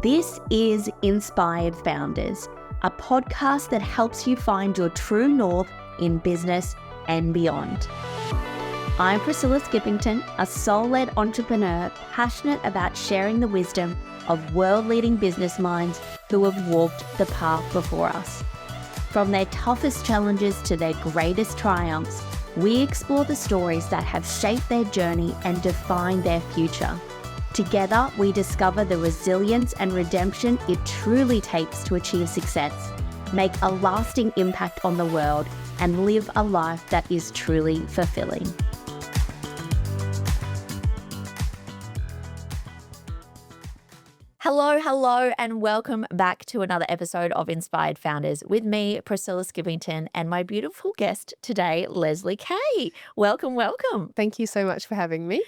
This is Inspired Founders, a podcast that helps you find your true north in business and beyond. I'm Priscilla Skippington, a soul-led entrepreneur passionate about sharing the wisdom of world-leading business minds who have walked the path before us. From their toughest challenges to their greatest triumphs, we explore the stories that have shaped their journey and defined their future. Together, we discover the resilience and redemption it truly takes to achieve success, make a lasting impact on the world, and live a life that is truly fulfilling. Hello, and welcome back to another episode of Inspired Founders with me, Priscilla Skippington, and my beautiful guest today, Lezly Kaye. Welcome. Thank you so much for having me.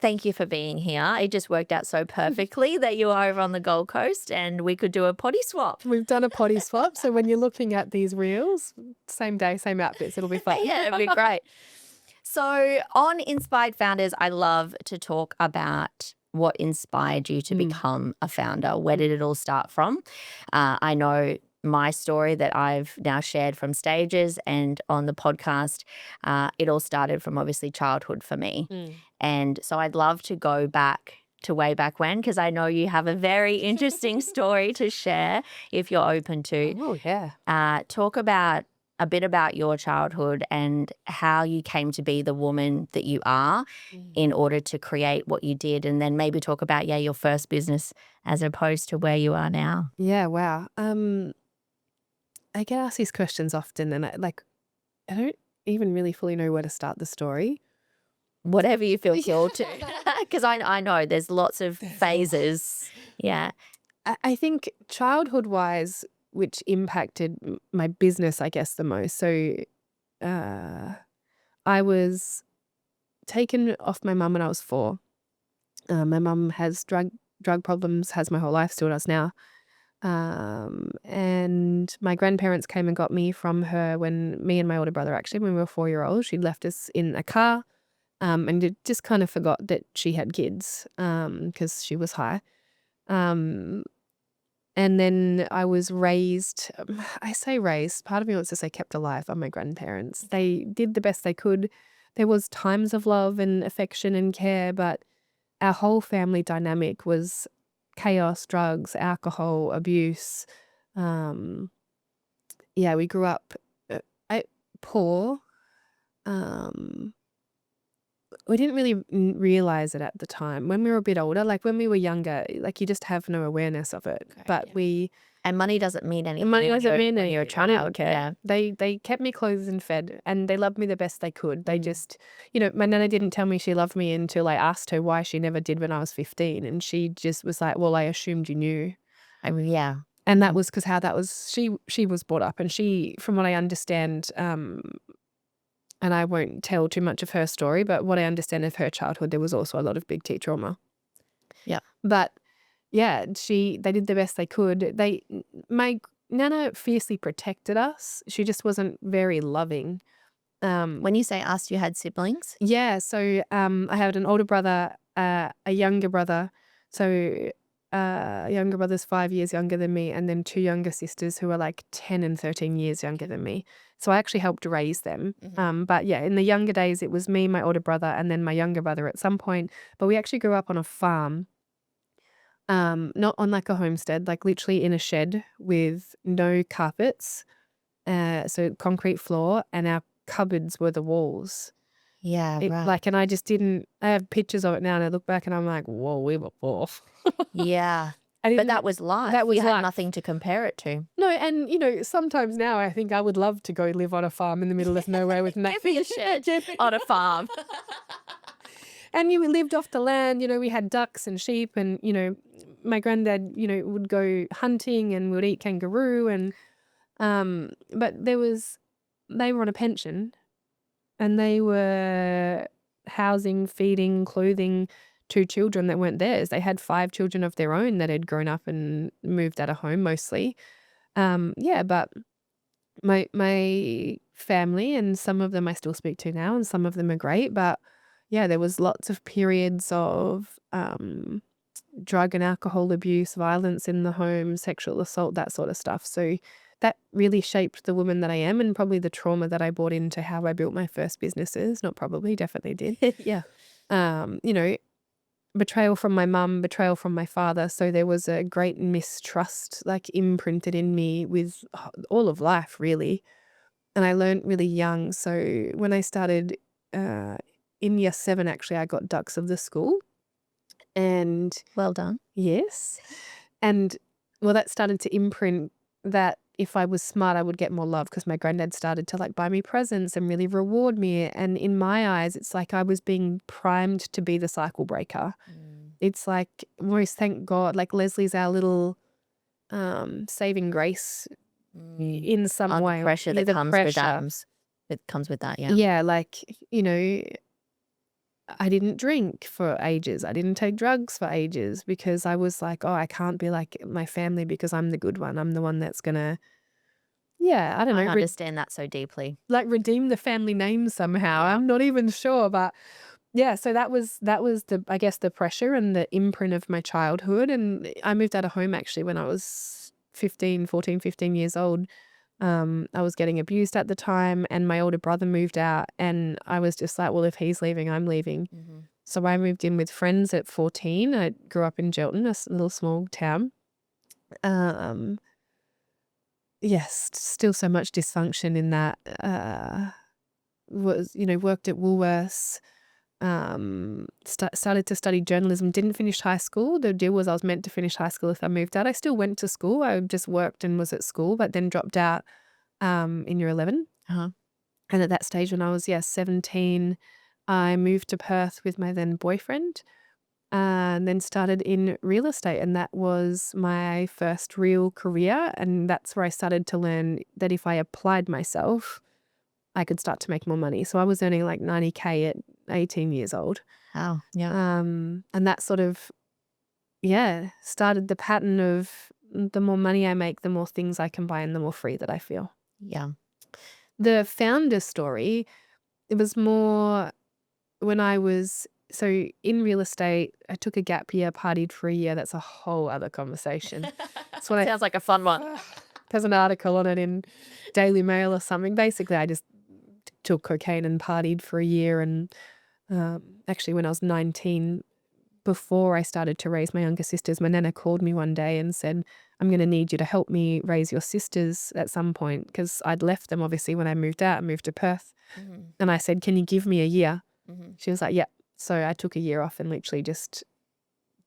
Thank you for being here. It just worked out so perfectly that you are over on the Gold Coast and we could do a potty swap. We've done a potty swap, so when you're looking at these reels, same day, same outfits, it'll be fun. Yeah, it'll be great. So on Inspired Founders, I love to talk about what inspired you to become a founder. Where did it all start from? I know my story that I've now shared from stages and on the podcast, it all started from obviously childhood for me. And so I'd love to go back to way back when, because I know you have a very interesting story to share if you're open to. Oh, yeah. Talk about a bit about your childhood and how you came to be the woman that you are in order to create what you did, and then maybe talk about, your first business as opposed to where you are now. Yeah, wow. I get asked these questions often and I don't even really fully know where to start the story. Whatever you feel called to, because I know there's lots of phases. Yeah. I think childhood-wise, which impacted my business, I guess, the most. So I was taken off my mum when I was 4. My mum has drug problems, has my whole life, still does now. And my grandparents came and got me from her when me and my older brother, actually, when we were 4-year-olds, she'd left us in a car and just kind of forgot that she had kids because she was high. And then I was raised, I say raised, part of me wants to say kept alive by my grandparents. They did the best they could. There was times of love and affection and care, but our whole family dynamic was chaos, drugs, alcohol, abuse. We grew up poor. We didn't really realize it at the time. When we were a bit older, like when we were younger, like you just have no awareness of it. Okay, but and money doesn't mean anything. Money doesn't mean anything. When you're a child. Okay. Yeah. They kept me clothed and fed, and they loved me the best they could. They just, my nana didn't tell me she loved me until I asked her why she never did when I was 15, and she just was like, "Well, I assumed you knew." I mean, yeah. And that was because how that was. She was brought up, and she, from what I understand, and I won't tell too much of her story, but what I understand of her childhood, there was also a lot of big T trauma. Yeah. But yeah, they did the best they could. My nana fiercely protected us. She just wasn't very loving. When you say us, you had siblings? Yeah. So I had an older brother, a younger brother. So younger brother's 5 years younger than me, and then 2 younger sisters who are like 10 and 13 years younger than me. So I actually helped raise them. But yeah, in the younger days, it was me, my older brother, and then my younger brother at some point. But we actually grew up on a farm, not on like a homestead, like literally in a shed with no carpets, so concrete floor, and our cupboards were the walls. Yeah, right. And I have pictures of it now, and I look back and I'm like, whoa, we were poor. Yeah. But that was life. That was you had life. nothing to compare it to. No, and sometimes now I think I would love to go live on a farm in the middle of nowhere with nothing. Give me a shed on a farm. And we lived off the land, we had ducks and sheep, and, my granddad, would go hunting and would eat kangaroo, and but they were on a pension, and they were housing, feeding, clothing 2 children that weren't theirs. They had 5 children of their own that had grown up and moved out of home mostly. But my family, and some of them I still speak to now, and some of them are great. But yeah, there was lots of periods of drug and alcohol abuse, violence in the home, sexual assault, that sort of stuff. So that really shaped the woman that I am, and probably the trauma that I brought into how I built my first businesses. Not probably, definitely did. Yeah. You know, betrayal from my mum, betrayal from my father. So there was a great mistrust like imprinted in me with all of life, really. And I learned really young. So when I started in year 7, actually, I got ducks of the school. And Well done. yes. And well, that started to imprint that if I was smart, I would get more love, because my granddad started to like buy me presents and really reward me. And in my eyes, it's like I was being primed to be the cycle breaker. It's like, almost, thank God, like Leslie's our little saving grace in some The way. pressure Yeah, that comes with that. Yeah. Yeah, like, I didn't drink for ages. I didn't take drugs for ages, because I was like, oh, I can't be like my family because I'm the good one. I'm the one that's gonna, I don't I know, understand that so deeply. like redeem the family name somehow. I'm not even sure, but yeah. So that was the, I guess, the pressure and the imprint of my childhood. And I moved out of home actually when I was 15 years old. I was getting abused at the time, and my older brother moved out, and I was just like, well, if he's leaving, I'm leaving. So I moved in with friends at 14. I grew up in Gelton, a little small town. Yes, still so much dysfunction in that. Worked at Woolworths. Started to study journalism. Didn't finish high school. The deal was I was meant to finish high school if I moved out. I still went to school. I just worked and was at school, but then dropped out in year 11. And at that stage, when I was 17, I moved to Perth with my then boyfriend, and then started in real estate. And that was my first real career. And that's where I started to learn that if I applied myself, I could start to make more money. So I was earning like 90K at 18 years old. Wow. Yeah. And that sort of, started the pattern of the more money I make, the more things I can buy, and the more free that I feel. Yeah. The founder story, it was more when I was, so in real estate, I took a gap year, partied for a year. That's a whole other conversation. That's what sounds like a fun one. There's an article on it in Daily Mail or something. Basically, I just took cocaine and partied for a year. And actually, when I was 19, before I started to raise my younger sisters, my nana called me one day and said, I'm going to need you to help me raise your sisters at some point, because I'd left them obviously when I moved out. I moved to Perth. And I said, can you give me a year? She was like, yeah. So I took a year off and literally just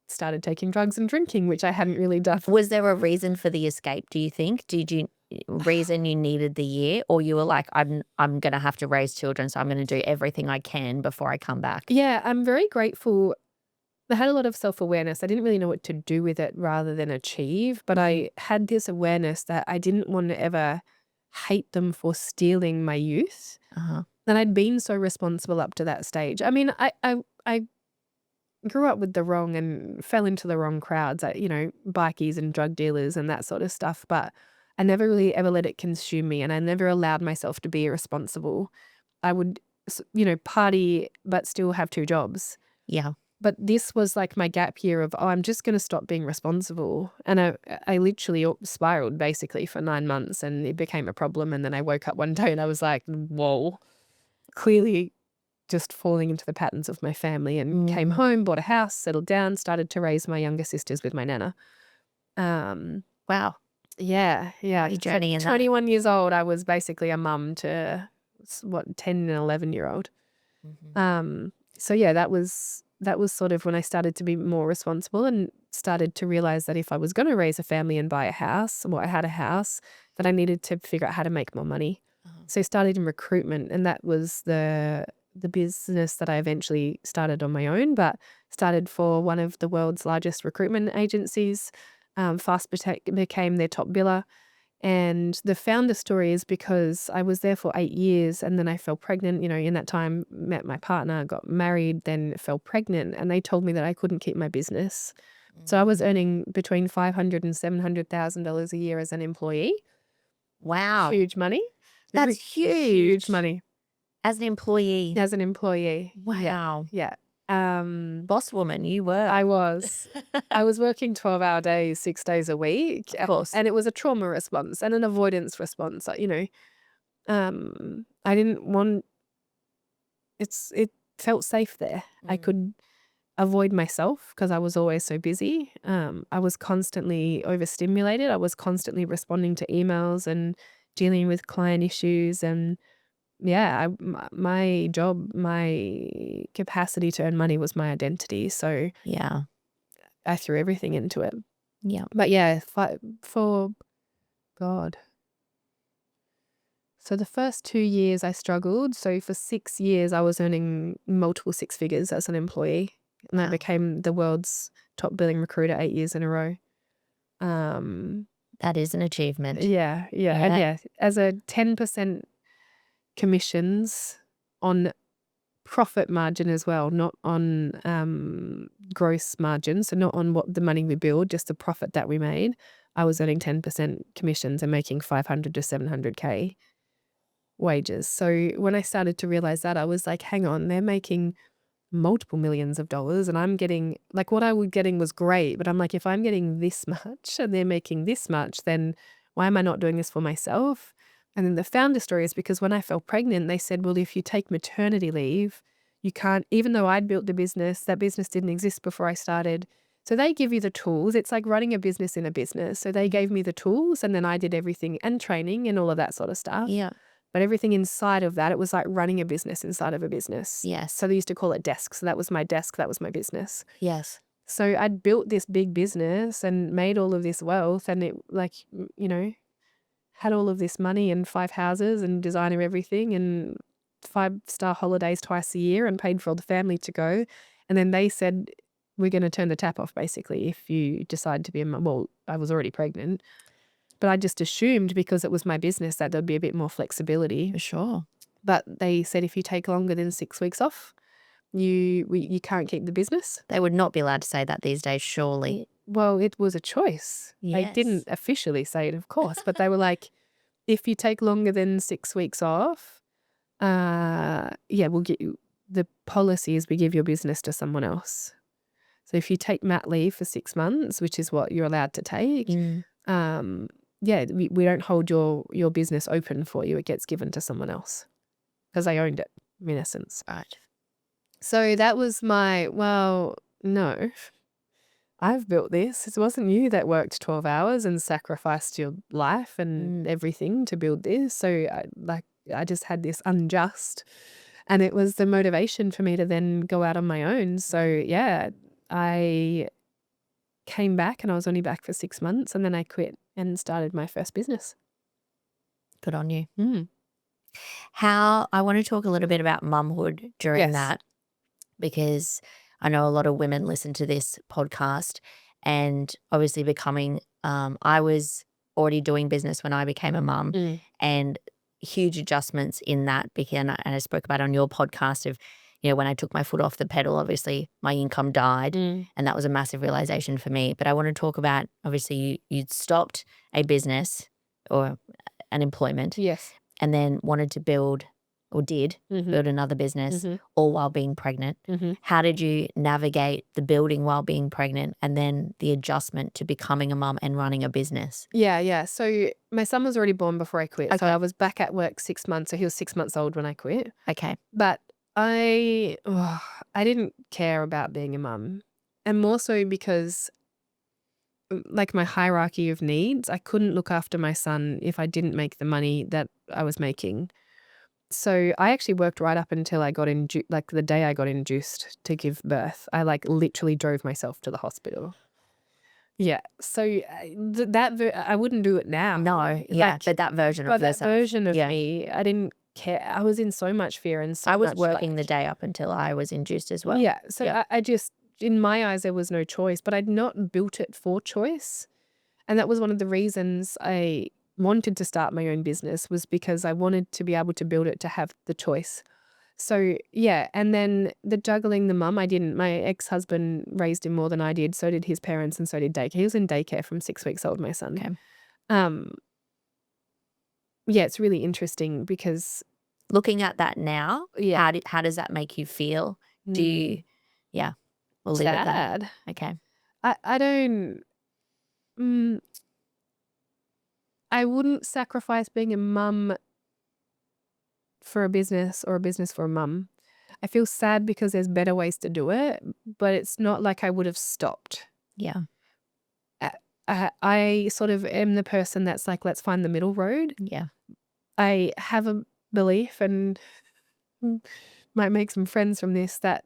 started taking drugs and drinking, which I hadn't really done. Was there a reason for the escape, do you think? Did you reason you needed the year, or you were like, I'm going to have to raise children, so I'm going to do everything I can before I come back? Yeah, I'm very grateful. I had a lot of self-awareness. I didn't really know what to do with it rather than achieve, but I had this awareness that I didn't want to ever hate them for stealing my youth. And I'd been so responsible up to that stage. I mean, I grew up with the wrong and fell into the wrong crowds, bikies and drug dealers and that sort of stuff. But I never really ever let it consume me, and I never allowed myself to be irresponsible. I would, party, but still have 2 jobs. Yeah. But this was like my gap year of, I'm just going to stop being responsible. And I literally spiraled basically for 9 months, and it became a problem. And then I woke up one day and I was like, whoa, clearly just falling into the patterns of my family, and came home, bought a house, settled down, started to raise my younger sisters with my nana. Wow. Yeah. Your journey in that. 21 years old, I was basically a mum to 10 and 11-year-old. So yeah, that was sort of when I started to be more responsible and started to realize that if I was going to raise a family and buy a house, I had a house, that I needed to figure out how to make more money. So I started in recruitment, and that was the business that I eventually started on my own, but started for one of the world's largest recruitment agencies. Fast became their top biller. And the founder story is because I was there for 8 years, and then I fell pregnant, in that time, met my partner, got married, then fell pregnant, and they told me that I couldn't keep my business. So I was earning between $500,000 and $700,000 a year as an employee. Wow. Huge money. That's huge money. As an employee. As an employee. Wow. Yeah. Boss woman, you were. I was working 12-hour days, 6 days a week. Of course. And it was a trauma response and an avoidance response. I didn't want, it felt safe there. I could avoid myself because I was always so busy. I was constantly overstimulated. I was constantly responding to emails and dealing with client issues. And yeah, my job, my capacity to earn money was my identity. So Yeah. I threw everything into it. Yeah. But yeah, for God. So the first 2 years I struggled. So for 6 years I was earning multiple six figures as an employee. And I Wow. became the world's top billing recruiter 8 years in a row. That is an achievement. Yeah. And yeah, as a 10% commissions on profit margin as well, not on gross margin. So not on what the money we build, just the profit that we made. I was earning 10% commissions and making 500 to 700K wages. So when I started to realize that, I was like, hang on, they're making multiple millions of dollars and I'm getting, like, what I was getting was great, but I'm like, if I'm getting this much and they're making this much, then why am I not doing this for myself? And then the founder story is because when I fell pregnant, they said, well, if you take maternity leave, you can't, even though I'd built the business, that business didn't exist before I started. So they give you the tools. It's like running a business in a business. So they gave me the tools and then I did everything and training and all of that sort of stuff. Yeah. But everything inside of that, it was like running a business inside of a business. Yes. So they used to call it desk. So that was my desk. That was my business. Yes. So I'd built this big business and made all of this wealth and it, like, had all of this money and 5 houses and designer everything and 5-star holidays twice a year and paid for all the family to go. And then they said, we're going to turn the tap off basically if you decide to be a mum. Well, I was already pregnant. But I just assumed because it was my business that there'd be a bit more flexibility. For sure. But they said if you take longer than 6 weeks off, you can't keep the business. They would not be allowed to say that these days, surely. Well, it was a choice. They Yes. didn't officially say it, of course, but they were like, if you take longer than 6 weeks off, we'll get you. The policy is we give your business to someone else. So if you take mat leave for 6 months, which is what you're allowed to take, we don't hold your business open for you. It gets given to someone else because I owned it in essence. Right. So that was no, I've built this. It wasn't you that worked 12 hours and sacrificed your life and everything to build this. So I just had this unjust, and it was the motivation for me to then go out on my own. So yeah, I came back and I was only back for 6 months and then I quit and started my first business. Good on you. I want to talk a little bit about mumhood during that, because I know a lot of women listen to this podcast and obviously I was already doing business when I became a mum and huge adjustments in that and I spoke about on your podcast of, when I took my foot off the pedal, obviously my income died and that was a massive realization for me. But I want to talk about, obviously you'd stopped a business or an employment. Yes. And then wanted to build another business all while being pregnant. How did you navigate the building while being pregnant and then the adjustment to becoming a mum and running a business? Yeah. So my son was already born before I quit. Okay. So I was back at work 6 months. So he was 6 months old when I quit. Okay. But I didn't care about being a mum, and more so because like my hierarchy of needs, I couldn't look after my son if I didn't make the money that I was making. So I actually worked right up until I got the day I got induced to give birth. I literally drove myself to the hospital. Yeah. So I wouldn't do it now. No. Yeah. But that version of yourself. That version of me, I didn't care. I was in so much fear and so I was much, working the day up until I was induced as well. Yeah. So I just, in my eyes, there was no choice, but I'd not built it for choice. And that was one of the reasons I wanted to start my own business, was because I wanted to be able to build it to have the choice. So yeah, and then the juggling the mum, I didn't. My ex-husband raised him more than I did. So did his parents and so did daycare. He was in daycare from 6 weeks old, my son. Okay. Yeah, it's really interesting because looking at that now, how does that make you feel? Do Yeah. We'll leave it there. Sad. Okay. I don't. Mm, I wouldn't sacrifice being a mum for a business or a business for a mum. I feel sad because there's better ways to do it, but it's not like I would have stopped. Yeah. I sort of am the person that's like, let's find the middle road. Yeah. I have a belief, and might make some friends from this, that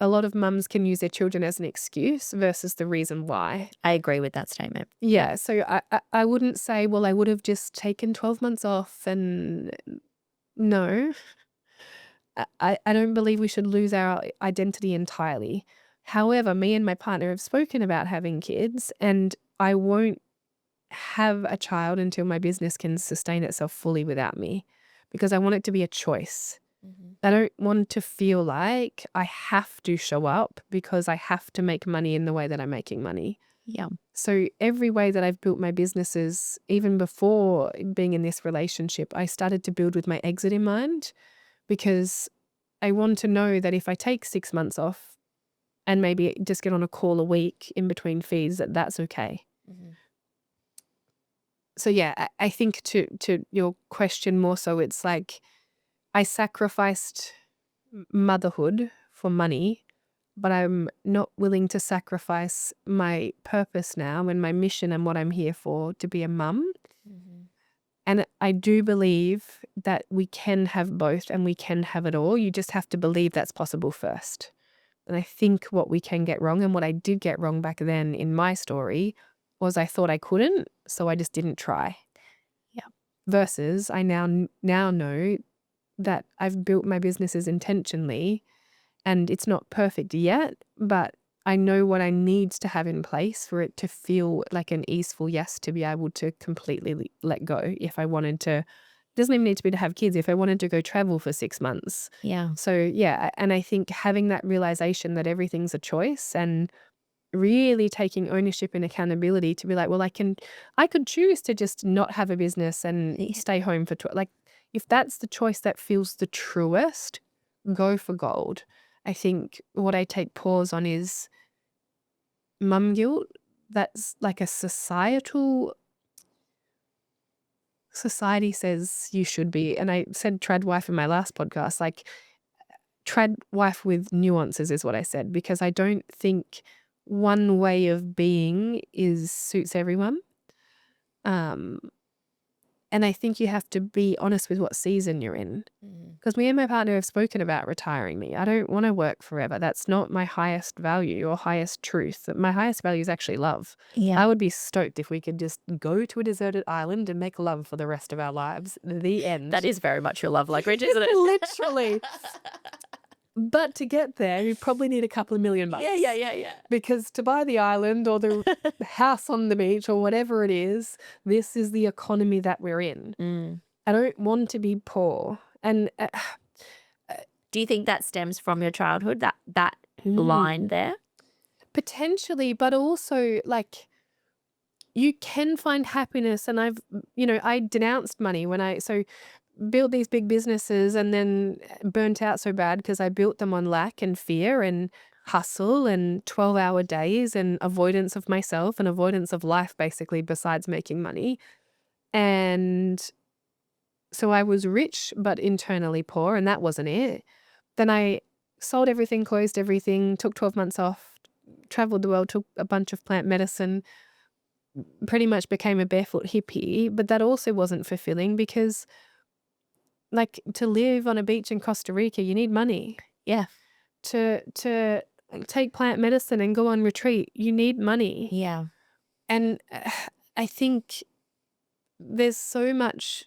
a lot of mums can use their children as an excuse versus the reason why. I agree with that statement. Yeah, so I wouldn't say, well, I would have just taken 12 months off, and no. I don't believe we should lose our identity entirely. However, me and my partner have spoken about having kids, and I won't have a child until my business can sustain itself fully without me, because I want it to be a choice. I don't want to feel like I have to show up because I have to make money in the way that I'm making money. Yeah. So every way that I've built my businesses, even before being in this relationship, I started to build with my exit in mind, because I want to know that if I take 6 months off and maybe just get on a call a week in between feeds, that's okay. So yeah, I think to your question more so, it's like I sacrificed motherhood for money, but I'm not willing to sacrifice my purpose now and my mission and what I'm here for to be a mum. And I do believe that we can have both and we can have it all. You just have to believe that's possible first. And I think what we can get wrong, and what I did get wrong back then in my story, was I thought I couldn't, so I just didn't try. Yeah. Versus I now know that I've built my businesses intentionally, and it's not perfect yet, but I know what I need to have in place for it to feel like an easeful yes, to be able to completely let go if I wanted to. Doesn't even need to be to have kids, if I wanted to go travel for 6 months. Yeah. So yeah, and I think having that realization that everything's a choice, and really taking ownership and accountability to be like, well, I could choose to just not have a business and stay home for like, if that's the choice that feels the truest, go for gold. I think what I take pause on is mum guilt. That's like a society says you should be. And I said trad wife in my last podcast, like trad wife with nuances is what I said, because I don't think one way of being suits everyone. And I think you have to be honest with what season you're in. Because me and my partner have spoken about retiring me. I don't want to work forever. That's not my highest value or highest truth. My highest value is actually love. Yeah. I would be stoked if we could just go to a deserted island and make love for the rest of our lives. The end. That is very much your love language, isn't it? Literally. But to get there, you probably need a couple of $1 million. Yeah. Because to buy the island or the house on the beach or whatever it is, this is the economy that we're in. I don't want to be poor. And do you think that stems from your childhood, that line there? Potentially, but also like you can find happiness. And I denounced money when I built these big businesses and then burnt out so bad because I built them on lack and fear and hustle and 12-hour days and avoidance of myself and avoidance of life, basically, besides making money. And so I was rich but internally poor, and that wasn't it. Then I sold everything, closed everything, took 12 months off, traveled the world, took a bunch of plant medicine, pretty much became a barefoot hippie. But that also wasn't fulfilling, because like to live on a beach in Costa Rica, you need money. Yeah. To take plant medicine and go on retreat, you need money. Yeah. And I think there's so much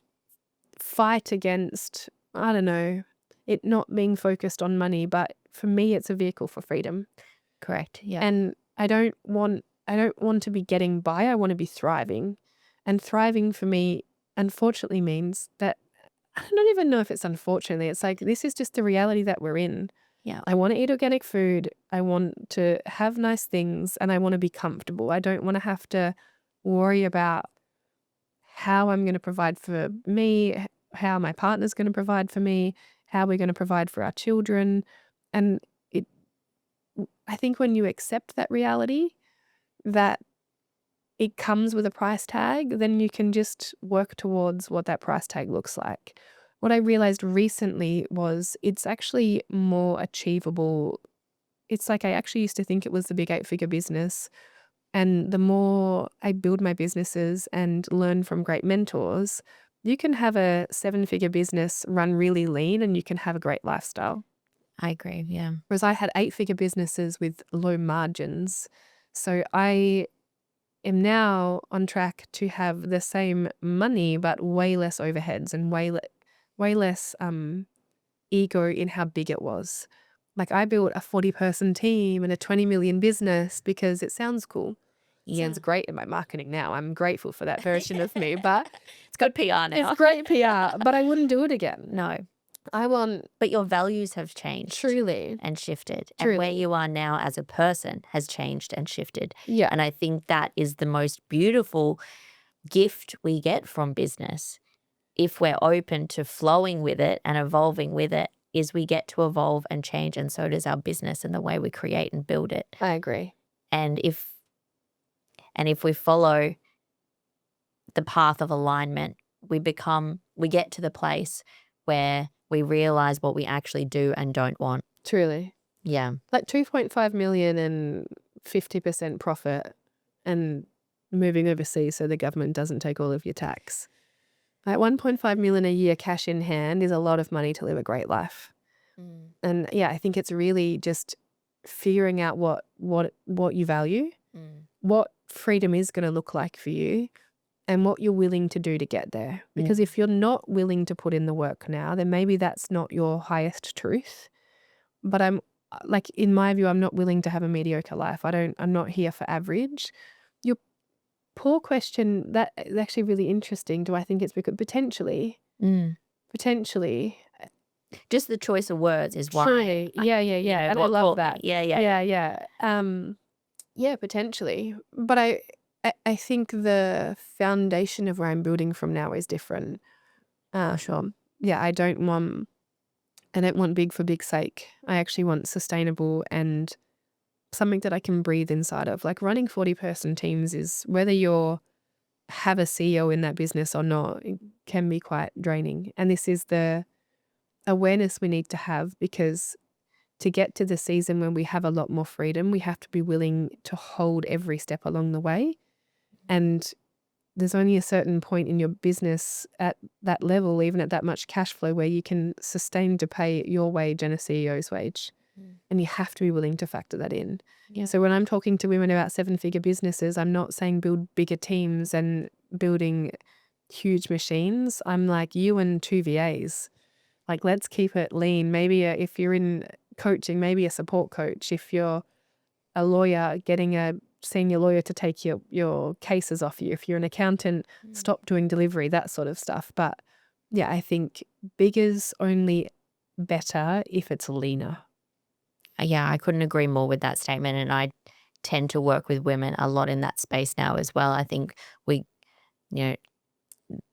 fight against, I don't know, it not being focused on money, but for me, it's a vehicle for freedom. Correct. Yeah. And I don't want to be getting by. I want to be thriving. And thriving for me, unfortunately, means that I don't even know if it's unfortunately. It's like, this is just the reality that we're in. Yeah. I want to eat organic food. I want to have nice things, and I want to be comfortable. I don't want to have to worry about how I'm going to provide for me, how my partner's going to provide for me, how we're going to provide for our children. And I think when you accept that reality, that it comes with a price tag, then you can just work towards what that price tag looks like. What I realized recently was it's actually more achievable. It's like I actually used to think it was the big 8-figure business. And the more I build my businesses and learn from great mentors, you can have a 7-figure business run really lean and you can have a great lifestyle. I agree. Yeah. Whereas I had 8-figure businesses with low margins. So I am now on track to have the same money, but way less overheads and way less ego in how big it was. Like I built a 40-person team and a 20 million business because it sounds cool. It sounds great in my marketing now. I'm grateful for that version of me, but It's good PR now. it's great PR, but I wouldn't do it again. No. But your values have changed. Truly. And shifted. Truly. And where you are now as a person has changed and shifted. Yeah. And I think that is the most beautiful gift we get from business. If we're open to flowing with it and evolving with it, is we get to evolve and change, and so does our business and the way we create and build it. I agree. And if we follow the path of alignment, we get to the place where we realize what we actually do and don't want. Truly. Yeah. Like 2.5 million and 50% profit and moving overseas so the government doesn't take all of your tax. Like 1.5 million a year cash in hand is a lot of money to live a great life. And yeah, I think it's really just figuring out what you value, what freedom is going to look like for you, and what you're willing to do to get there. Because if you're not willing to put in the work now, then maybe that's not your highest truth. But I'm like, in my view, I'm not willing to have a mediocre life. I'm not here for average. Your poor question, that is actually really interesting. Do I think it's because potentially, just the choice of words is why. True. Yeah. And I love that. Yeah. Yeah, potentially. But I think the foundation of where I'm building from now is different. Sure. Yeah, I don't want big for big's sake. I actually want sustainable and something that I can breathe inside of. Like running 40-person teams is, whether you have a CEO in that business or not, it can be quite draining. And this is the awareness we need to have, because to get to the season when we have a lot more freedom, we have to be willing to hold every step along the way. And there's only a certain point in your business at that level, even at that much cash flow, where you can sustain to pay your wage and a CEO's wage. And you have to be willing to factor that in. Yeah. So when I'm talking to women about 7-figure businesses, I'm not saying build bigger teams and building huge machines. I'm like, you and 2 VAs. Like, let's keep it lean. Maybe if you're in coaching, maybe a support coach. If you're a lawyer, getting a senior lawyer to take your cases off you. If you're an accountant, stop doing delivery, that sort of stuff. But yeah, I think bigger's only better if it's leaner. Yeah, I couldn't agree more with that statement. And I tend to work with women a lot in that space now as well. I think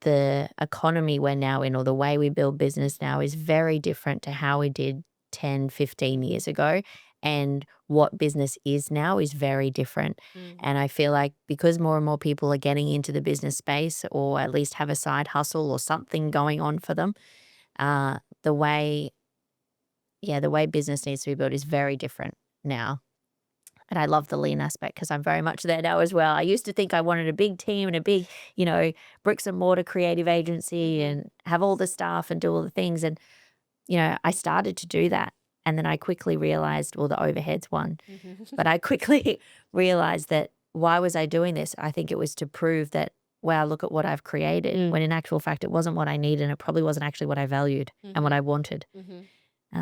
the economy we're now in, or the way we build business now, is very different to how we did 10, 15 years ago. And what business is now is very different. And I feel like because more and more people are getting into the business space, or at least have a side hustle or something going on for them, the way business needs to be built is very different now. And I love the lean aspect, because I'm very much there now as well. I used to think I wanted a big team and a big, bricks and mortar creative agency and have all the staff and do all the things. And, I started to do that. And then I quickly realized, well, the overhead's one. But I quickly realized that, why was I doing this? I think it was to prove that, wow, look at what I've created. When in actual fact, it wasn't what I needed, and it probably wasn't actually what I valued and what I wanted.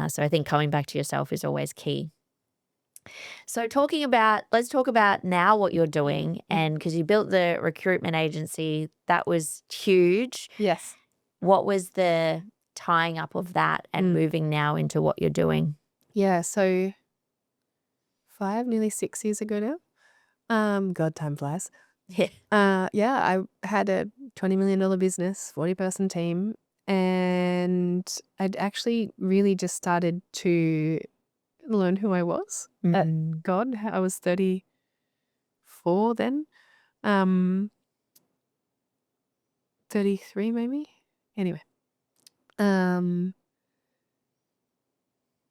So I think coming back to yourself is always key. So let's talk about now what you're doing. And because you built the recruitment agency, that was huge. Yes. What was the tying up of that and moving now into what you're doing? Yeah, so 5, nearly 6 years ago now. God, time flies. Yeah. I had a $20 million business, 40-person team, and I'd actually really just started to learn who I was. God, I was 34 then. 33 maybe. Anyway.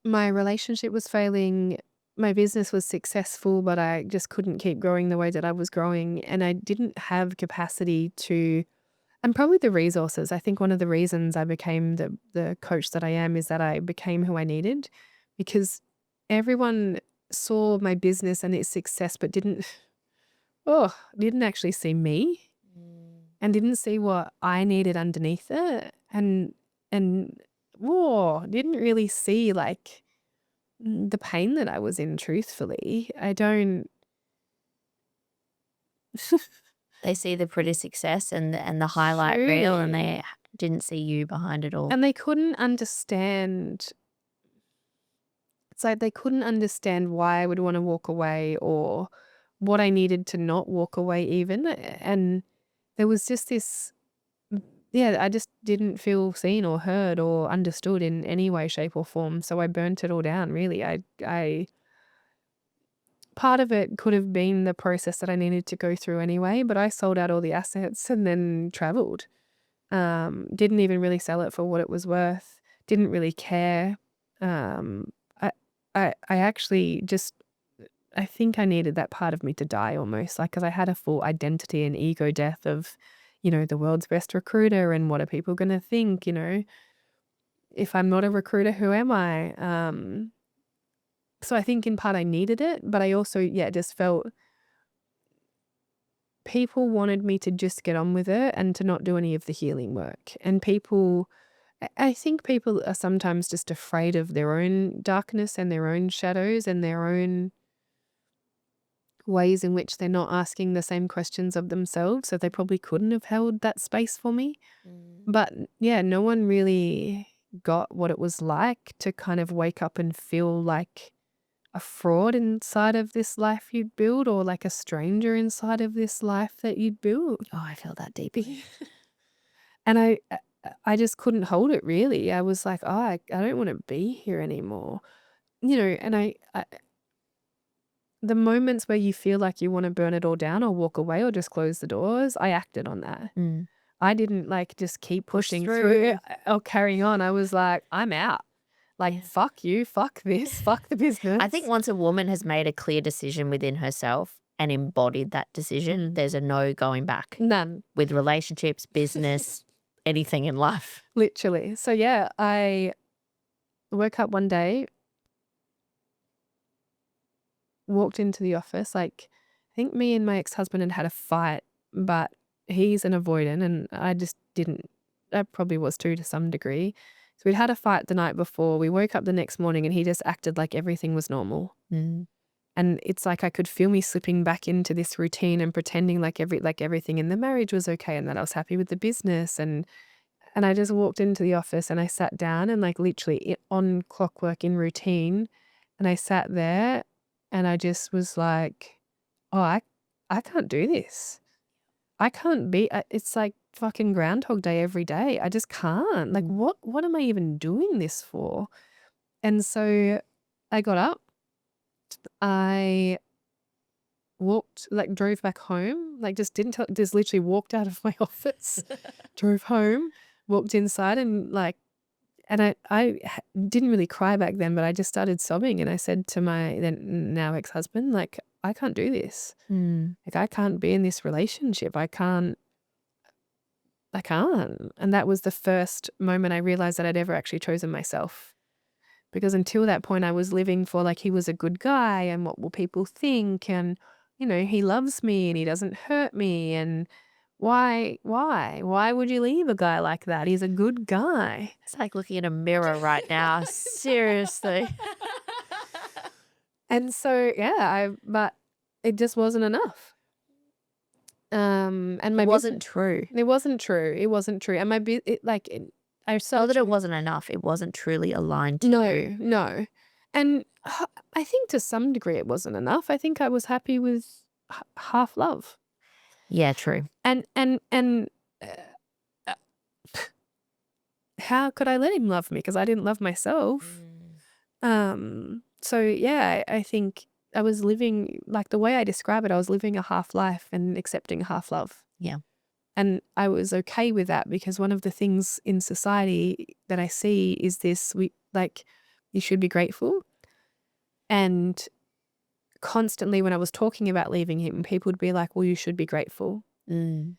My relationship was failing. My business was successful, but I just couldn't keep growing the way that I was growing. And I didn't have capacity to, and probably the resources. I think one of the reasons I became the coach that I am is that I became who I needed, because everyone saw my business and its success, but didn't actually see me and didn't see what I needed underneath it. And didn't really see like the pain that I was in, truthfully. I don't. They see the pretty success and the highlight reel, and Truly. they didn't see you behind it all. And they couldn't understand. It's like they couldn't understand why I would want to walk away or what I needed to not walk away even. And there was just this, I just didn't feel seen or heard or understood in any way, shape or form. So I burnt it all down, really. I part of it could have been the process that I needed to go through anyway, but I sold out all the assets and then traveled. Didn't even really sell it for what it was worth. Didn't really care. I actually just, I think I needed that part of me to die almost, like, because I had a full identity and ego death of, the world's best recruiter and what are people going to think, if I'm not a recruiter, who am I? So I think in part I needed it, but I also, just felt people wanted me to just get on with it and to not do any of the healing work. And I think people are sometimes just afraid of their own darkness and their own shadows and their own ways in which they're not asking the same questions of themselves. So they probably couldn't have held that space for me. But no one really got what it was like to kind of wake up and feel like a fraud inside of this life you'd build, or like a stranger inside of this life that you'd build. Oh, I feel that deeply. And I just couldn't hold it, really. I was like, I don't want to be here anymore. And I the moments where you feel like you want to burn it all down or walk away or just close the doors, I acted on that. I didn't like just keep pushing through or carrying on. I was like, I'm out. Like, fuck you, fuck this, fuck the business. I think once a woman has made a clear decision within herself and embodied that decision, there's a no going back. None. With relationships, business, anything in life. Literally. So I woke up one day, walked into the office. Like, I think me and my ex-husband had a fight, but he's an avoidant and I just didn't. I probably was too, to some degree. So we'd had a fight the night before. We woke up the next morning and he just acted like everything was normal. And it's like I could feel me slipping back into this routine and pretending like everything in the marriage was okay and that I was happy with the business. And I just walked into the office and I sat down and like literally on clockwork in routine. And I sat there and I just was like, oh, I can't do this. I can't be, it's like fucking Groundhog Day every day. I just can't. Like, what am I even doing this for? And so I got up. I walked, like drove back home, like just literally walked out of my office, drove home, walked inside and like, and I didn't really cry back then, but I just started sobbing and I said to my then now ex-husband, like, I can't do this. Like, I can't be in this relationship. I can't. And that was the first moment I realized that I'd ever actually chosen myself. Because until that point, I was living for like he was a good guy and what will people think, and he loves me and he doesn't hurt me, and why would you leave a guy like that? He's a good guy. It's like looking in a mirror right now. Seriously. And so but it just wasn't enough. And my It wasn't true. It wasn't true. And I saw that it wasn't enough. It wasn't truly aligned to you. No. And I think to some degree it wasn't enough. I think I was happy with half love. Yeah, true. And how could I let him love me? Because I didn't love myself. So yeah, I think I was living, like the way I describe it, I was living a half life and accepting a half love. Yeah. And I was okay with that because one of the things in society that I see is this, you should be grateful. And constantly when I was talking about leaving him, people would be like, well, you should be grateful. Mm.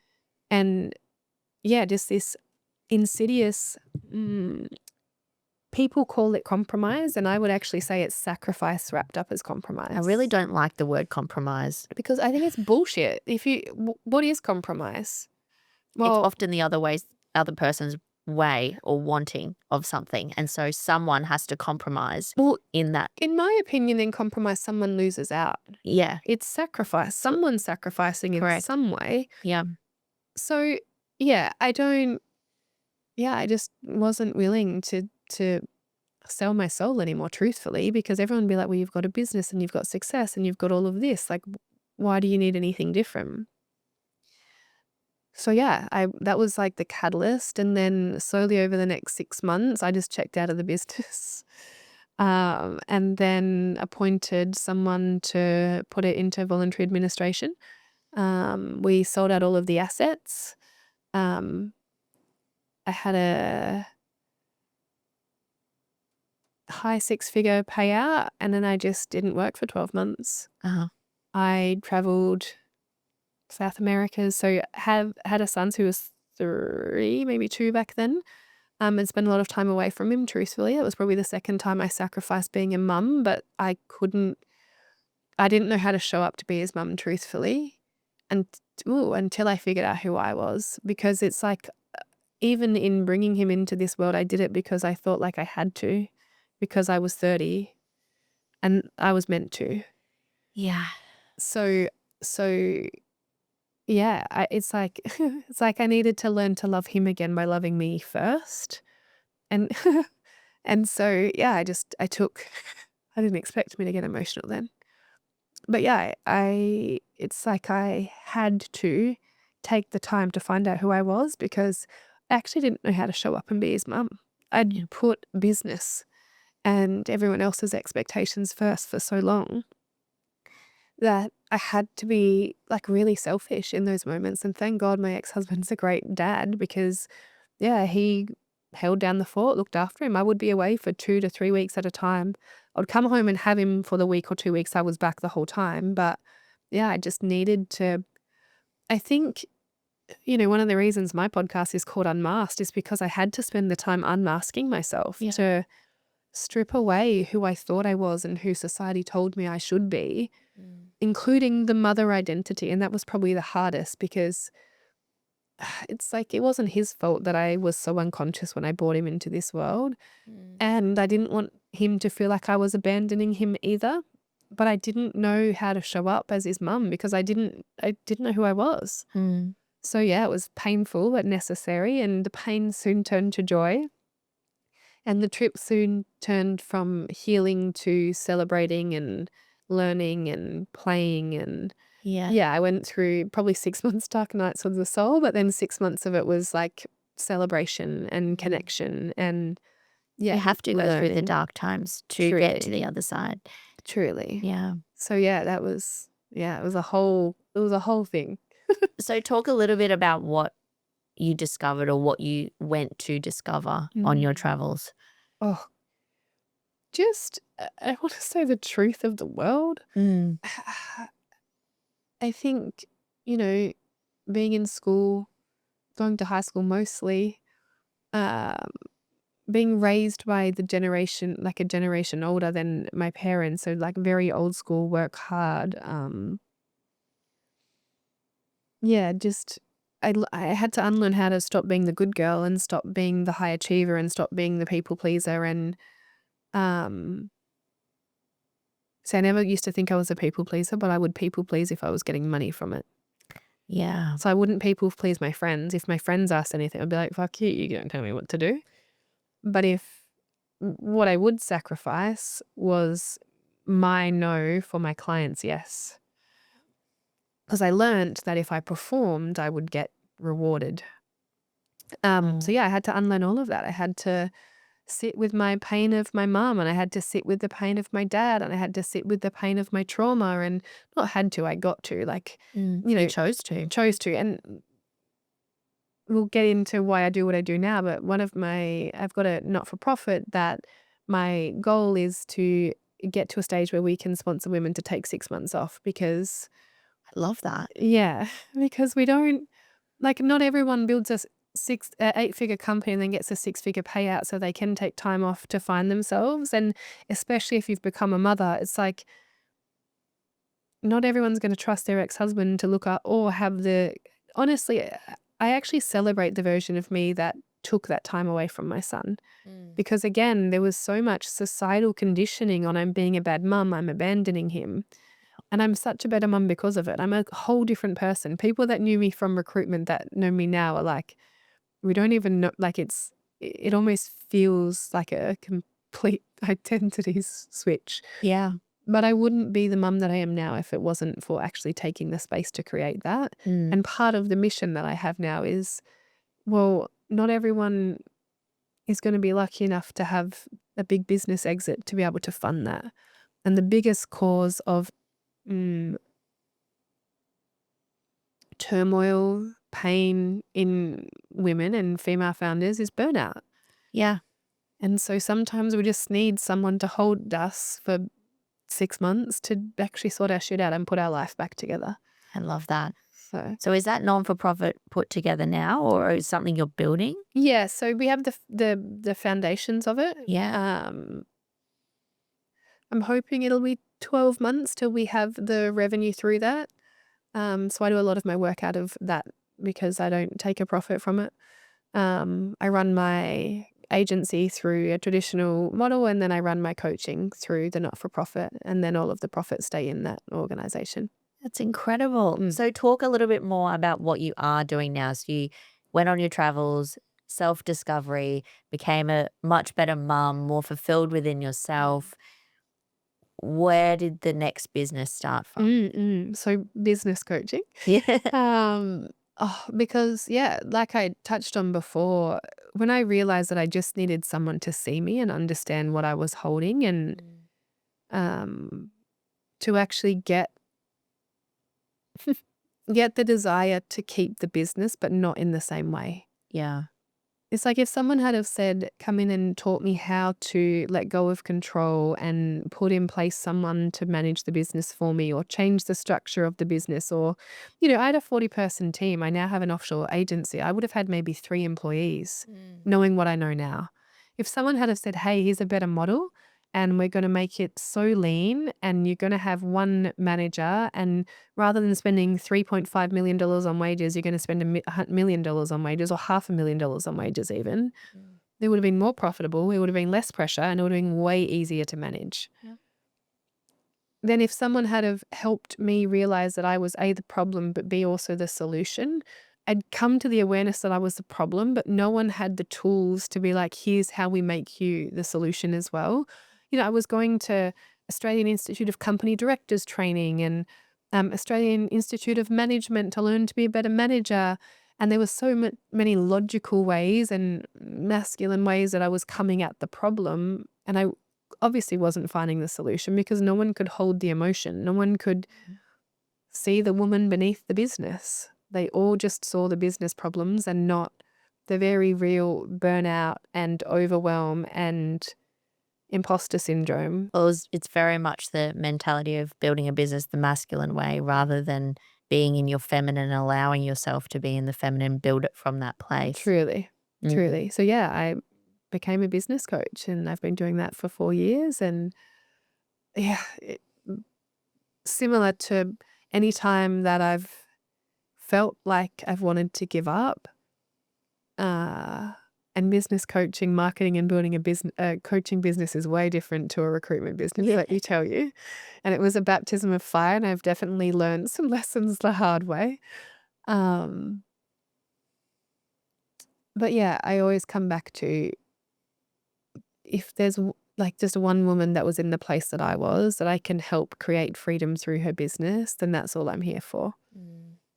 And yeah, just this insidious, people call it compromise, and I would actually say it's sacrifice wrapped up as compromise. I really don't like the word compromise. Because I think it's bullshit. What is compromise? It's Well, often the other person's way or wanting of something. And so someone has to compromise in that. in my opinion, in compromise, someone loses out. Yeah. It's sacrifice. Someone's sacrificing in Correct. some way. Yeah. So yeah, I just wasn't willing to sell my soul anymore, truthfully, because everyone would be like, well, you've got a business and you've got success and you've got all of this. Like, why do you need anything different? So yeah, that was like the catalyst. And then slowly over the next 6 months, I just checked out of the business. And then appointed someone to put it into voluntary administration. We sold out all of the assets. I had a high 6-figure payout, and then I just didn't work for 12 months. Uh-huh. I traveled South America, so had a son who was 3, maybe 2 back then, and spent a lot of time away from him, truthfully. It was probably the second time I sacrificed being a mum, but I didn't know how to show up to be his mum, truthfully, until I figured out who I was. Because it's like, even in bringing him into this world, I did it because I thought like I had to, because I was 30 and I was meant to. Yeah. So yeah, it's like it's like I needed to learn to love him again by loving me first. And and so yeah, I didn't expect me to get emotional then. But yeah, it's like I had to take the time to find out who I was, because I actually didn't know how to show up and be his mum. I'd put business and everyone else's expectations first for so long that I had to be like really selfish in those moments. And thank God my ex-husband's a great dad, because yeah, he held down the fort, looked after him. I would be away for 2 to 3 weeks at a time. I would come home and have him for the week or 2 weeks I was back the whole time. But yeah, I just needed to, I think, one of the reasons my podcast is called Unmasked is because I had to spend the time unmasking myself to strip away who I thought I was and who society told me I should be, including the mother identity. And that was probably the hardest, because it's like, it wasn't his fault that I was so unconscious when I brought him into this world. And I didn't want him to feel like I was abandoning him either. But I didn't know how to show up as his mum, because I didn't know who I was. So yeah, it was painful but necessary, and the pain soon turned to joy. And the trip soon turned from healing to celebrating and learning and playing. And I went through probably 6 months dark nights of the soul, but then 6 months of it was like celebration and connection. And you have to go through the dark times to get to the other side. Truly. Yeah. So yeah, it was a whole thing. So talk a little bit about what you discovered, or what you went to discover on your travels. Oh, just, I want to say the truth of the world. I think, being in school, going to high school mostly, being raised by a generation older than my parents, so like very old school, work hard. Just I had to unlearn how to stop being the good girl and stop being the high achiever and stop being the people pleaser. And so I never used to think I was a people pleaser, but I would people please if I was getting money from it. Yeah. So I wouldn't people please my friends. If my friends asked anything, I'd be like, fuck you, you don't tell me what to do. But what I would sacrifice was my no for my clients' yes. Because I learned that if I performed, I would get rewarded. So yeah, I had to unlearn all of that. I had to sit with my pain of my mum, and I had to sit with the pain of my dad, and I had to sit with the pain of my trauma, and not had to, I got to, like, you You know, chose to. and we'll get into why I do what I do now, but I've got a not-for-profit that my goal is to get to a stage where we can sponsor women to take 6 months off because I love that. yeah, because we don't like, not everyone builds a 8-figure company and then gets a 6-figure payout so they can take time off to find themselves, and especially if you've become a mother, it's like not everyone's gonna trust their ex-husband to look up or have the honestly, I actually celebrate the version of me that took that time away from my son. Because again, there was so much societal conditioning on I'm being a bad mum, I'm abandoning him. And I'm such a better mum because of it. I'm a whole different person. People that knew me from recruitment that know me now are like, we don't even know, like it almost feels like a complete identity switch. Yeah. But I wouldn't be the mum that I am now if it wasn't for actually taking the space to create that. Mm. And part of the mission that I have now is, well, not everyone is going to be lucky enough to have a big business exit to be able to fund that. And the biggest cause of turmoil, pain in women and female founders is burnout. Yeah. And so sometimes we just need someone to hold us for 6 months to actually sort our shit out and put our life back together. I love that. So So is that non-for-profit put together now, or is something you're building? yeah, so we have the foundations of it. Yeah. I'm hoping it'll be 12 months till we have the revenue through that. So I do a lot of my work out of that because I don't take a profit from it. I run my agency through a traditional model, and then I run my coaching through the not-for-profit, and then all of the profits stay in that organization. That's incredible. So talk a little bit more about what you are doing now. So you went on your travels, self-discovery, became a much better mum, more fulfilled within yourself. Where did the next business start from? So business coaching. Yeah. Because yeah, like I touched on before, when I realized that I just needed someone to see me and understand what I was holding, and to actually get the desire to keep the business, but not in the same way. Yeah. It's like if someone had have said, come in and taught me how to let go of control and put in place someone to manage the business for me, or change the structure of the business, or, I had a 40-person team. I now have an offshore agency. I would have had maybe 3 employees, knowing what I know now. If someone had have said, hey, here's a better model, and we're going to make it so lean, and you're going to have one manager, and rather than spending $3.5 million on wages, you're going to spend $1 million on wages, or $500,000 on wages even. It would have been more profitable, it would have been less pressure, and it would have been way easier to manage. Yeah. Then if someone had have helped me realize that I was A, the problem, but B, also the solution, I'd come to the awareness that I was the problem, but no one had the tools to be like, here's how we make you the solution as well. I was going to Australian Institute of Company Directors training and Australian Institute of Management to learn to be a better manager. And there were so many logical ways and masculine ways that I was coming at the problem. And I obviously wasn't finding the solution because no one could hold the emotion. No one could see the woman beneath the business. They all just saw the business problems and not the very real burnout and overwhelm and imposter syndrome. Well, it's very much the mentality of building a business the masculine way rather than being in your feminine, allowing yourself to be in the feminine, build it from that place. Truly. So yeah, I became a business coach, and I've been doing that for 4 years. And yeah, similar to any time that I've felt like I've wanted to give up, and business coaching, marketing, and building a coaching business is way different to a recruitment business, let me tell you. And it was a baptism of fire, and I've definitely learned some lessons the hard way. But yeah, I always come back to, if there's like just one woman that was in the place that I was, that I can help create freedom through her business, then that's all I'm here for.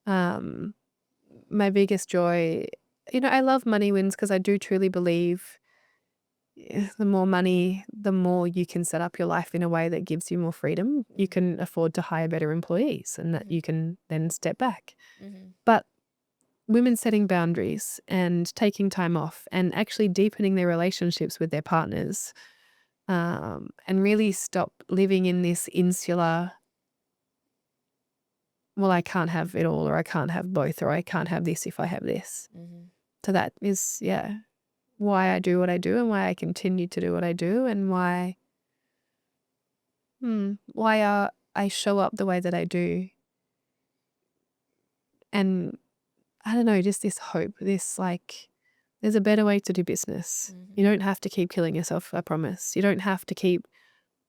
My biggest joy, I love money wins because I do truly believe the more money, the more you can set up your life in a way that gives you more freedom. You can afford to hire better employees, and that you can then step back. But women setting boundaries and taking time off and actually deepening their relationships with their partners, and really stop living in this insular, well, I can't have it all, or I can't have both, or I can't have this if I have this. So that is, why I do what I do, and why I continue to do what I do, and why I show up the way that I do. And I don't know, just this hope, this like, there's a better way to do business. You don't have to keep killing yourself, I promise. You don't have to keep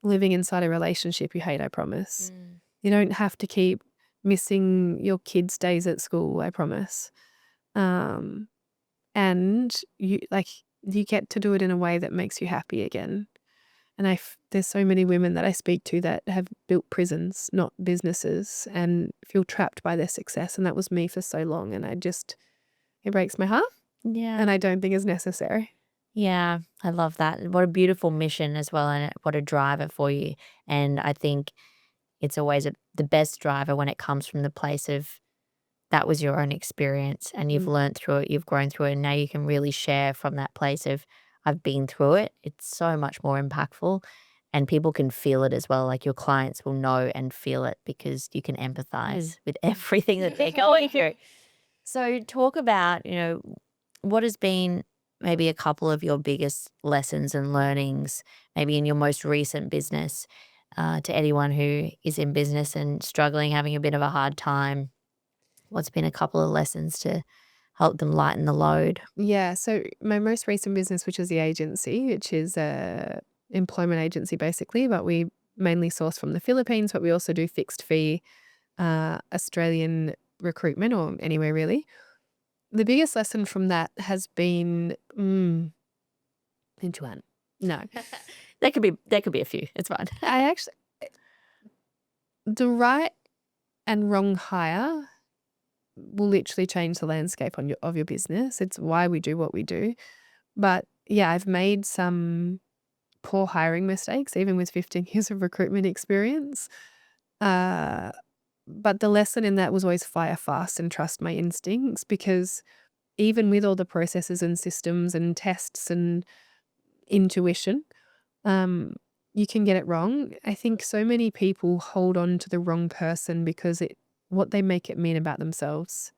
living inside a relationship you hate, I promise. You don't have to keep missing your kids' days at school, I promise. And you get to do it in a way that makes you happy again. And there's so many women that I speak to that have built prisons, not businesses, and feel trapped by their success. And that was me for so long. And it breaks my heart. Yeah. And I don't think it's necessary. Yeah, I love that. What a beautiful mission as well, and what a driver for you. And I think it's always the best driver when it comes from the place of that was your own experience and you've learned through it, you've grown through it, and now you can really share from that place of I've been through it. It's so much more impactful, and people can feel it as well. Like your clients will know and feel it because you can empathize with everything that they're going through. So talk about, what has been maybe a couple of your biggest lessons and learnings, maybe in your most recent business, to anyone who is in business and struggling, having a bit of a hard time. What's been a couple of lessons to help them lighten the load? Yeah. So my most recent business, which is the agency, which is a employment agency basically, but we mainly source from the Philippines, but we also do fixed fee Australian recruitment, or anywhere really. The biggest lesson from that has been into one. No. There could be a few. It's fine. The right and wrong hire will literally change the landscape of your business. It's why we do what we do. But yeah, I've made some poor hiring mistakes, even with 15 years of recruitment experience. But the lesson in that was always fire fast and trust my instincts, because even with all the processes and systems and tests and intuition, you can get it wrong. I think so many people hold on to the wrong person because what they make it mean about themselves.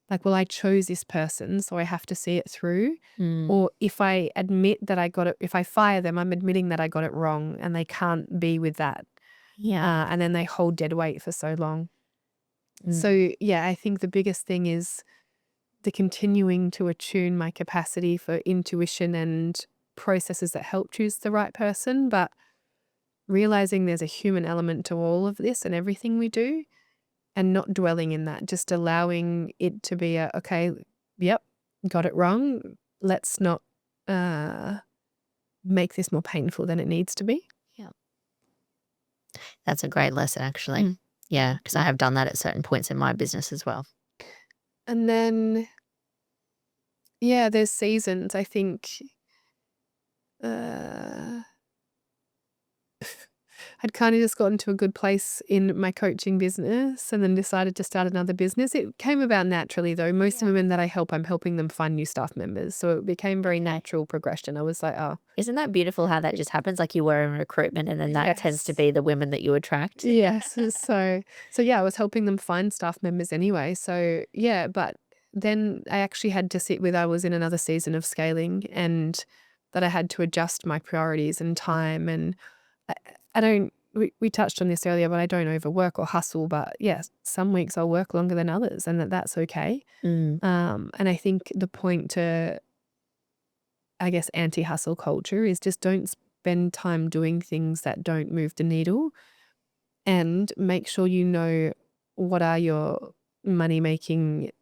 Like, well, I chose this person, so I have to see it through. Or if I admit that I got it, if I fire them, I'm admitting that I got it wrong, and they can't be with that. Yeah. And then they hold dead weight for so long. So yeah, I think the biggest thing is the continuing to attune my capacity for intuition and processes that help choose the right person, but realizing there's a human element to all of this and everything we do, and not dwelling in that, just allowing it to be okay, yep, got it wrong. Let's not make this more painful than it needs to be. Yeah. That's a great lesson, actually. Yeah, because I have done that at certain points in my business as well. And then, yeah, there's seasons. I think I'd kind of just gotten to a good place in my coaching business and then decided to start another business. It came about naturally, though. Most of the women that I help, I'm helping them find new staff members. So it became very natural progression. I was like, oh. Isn't that beautiful how that just happens? Like you were in recruitment, and then that tends to be the women that you attract. Yes. So yeah, I was helping them find staff members anyway. So yeah, but then I actually had to sit with, I was in another season of scaling, and that I had to adjust my priorities and time. And I don't, we touched on this earlier, but I don't overwork or hustle. But yes, some weeks I'll work longer than others, and that's okay. And I think the point to, I guess, anti-hustle culture is just don't spend time doing things that don't move the needle, and make sure you know what are your money-making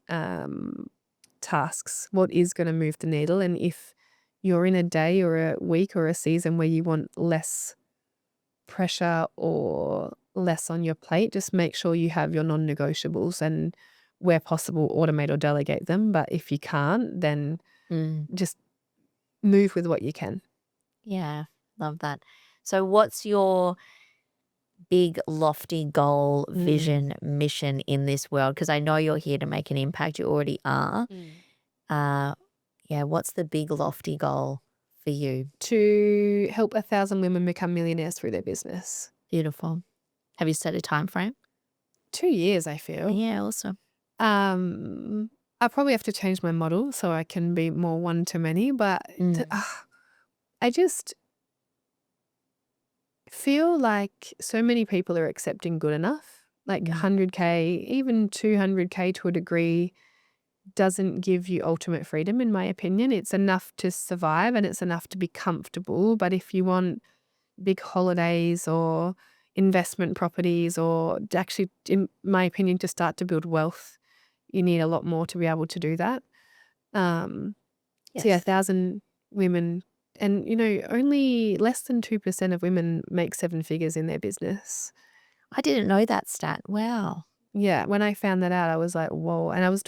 tasks, what is going to move the needle. And if you're in a day or a week or a season where you want less pressure or less on your plate, just make sure you have your non-negotiables, and where possible automate or delegate them. But if you can't, then just move with what you can. Yeah, love that. So what's your big, lofty goal, vision, mission in this world? Because I know you're here to make an impact. You already are. Uh, yeah, what's the big, lofty goal for you? To help 1,000 women become millionaires through their business. Beautiful. Have you set a time frame? 2 years, I feel. Yeah, awesome. I probably have to change my model so I can be more one-to-many, but I just feel like so many people are accepting good enough. Like 100K, even 200K to a degree doesn't give you ultimate freedom, in my opinion. It's enough to survive and it's enough to be comfortable. But if you want big holidays or investment properties or actually, in my opinion, to start to build wealth, you need a lot more to be able to do that. So yeah, 1,000 women, and only less than 2% of women make 7 figures in their business. I didn't know that stat. Wow. Yeah, when I found that out, I was like, whoa. And I was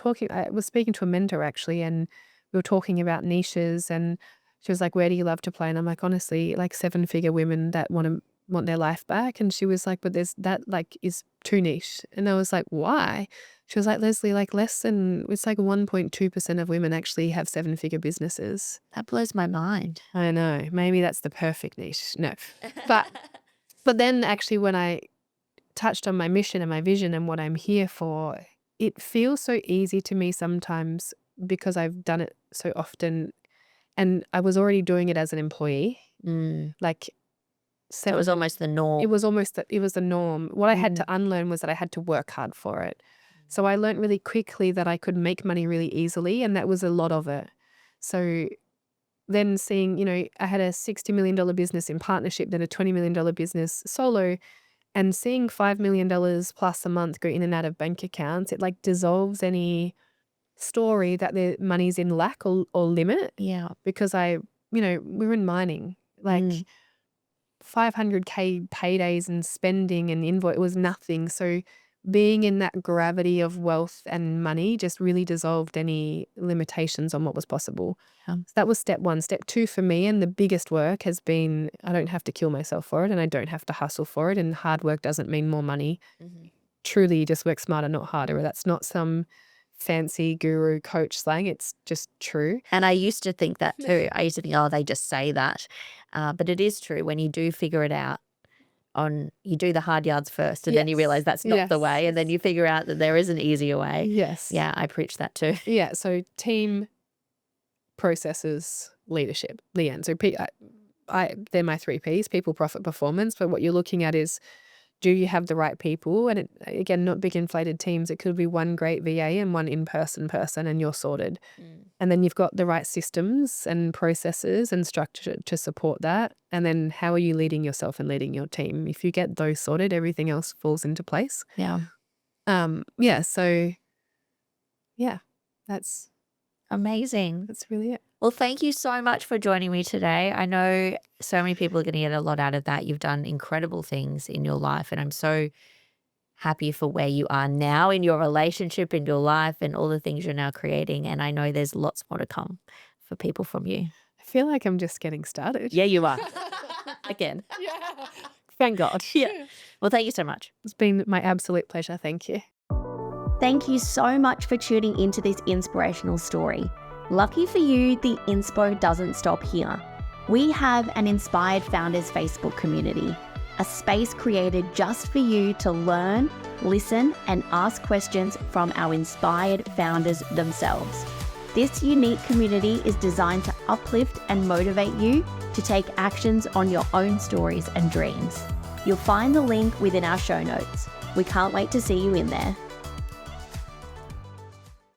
speaking to a mentor actually, and we were talking about niches, and she was like, where do you love to play? And I'm like, honestly, like 7-figure women that want their life back. And she was like, but that like is too niche. And I was like, why? She was like, Lezly, like it's like 1.2% of women actually have 7-figure businesses. That blows my mind. I know. Maybe that's the perfect niche. No. But then actually when I touched on my mission and my vision and what I'm here for, it feels so easy to me sometimes because I've done it so often, and I was already doing it as an employee. Like So it was almost the norm. it was the norm. What I had to unlearn was that I had to work hard for it. So I learned really quickly that I could make money really easily, and that was a lot of it. So then seeing, I had a $60 million business in partnership, then a $20 million business solo, and seeing $5 million plus a month go in and out of bank accounts, it like dissolves any story that the money's in lack or limit. Yeah. Because we're in mining, like 500K paydays and spending and invoice, it was nothing. So being in that gravity of wealth and money just really dissolved any limitations on what was possible. So that was step 1. Step 2 for me, and the biggest work has been, I don't have to kill myself for it, and I don't have to hustle for it, and hard work doesn't mean more money. Truly, you just work smarter, not harder. That's not some fancy guru coach slang. It's just true. And I used to think that too. I used to think, oh, they just say that. But it is true. When you do figure it out, you do the hard yards first, and then you realize that's not the way, and then you figure out that there is an easier way. Yes. Yeah, I preach that too. Yeah, so team, processes, leadership, Leanne. So they're my 3 Ps, people, profit, performance. But what you're looking at is, do you have the right people? And again, not big inflated teams. It could be one great VA and one in-person person, and you're sorted. And then you've got the right systems and processes and structure to support that. And then how are you leading yourself and leading your team? If you get those sorted, everything else falls into place. Yeah. So yeah, that's amazing. That's really it. Well, thank you so much for joining me today. I know so many people are going to get a lot out of that. You've done incredible things in your life, and I'm so happy for where you are now in your relationship, in your life, and all the things you're now creating. And I know there's lots more to come for people from you. I feel like I'm just getting started. Yeah, you are. Again. Yeah. Thank God. Yeah. Well, thank you so much. It's been my absolute pleasure. Thank you. Thank you so much for tuning into this inspirational story. Lucky for you, the inspo doesn't stop here. We have an Inspired Founders Facebook community, a space created just for you to learn, listen, and ask questions from our inspired founders themselves. This unique community is designed to uplift and motivate you to take actions on your own stories and dreams. You'll find the link within our show notes. We can't wait to see you in there.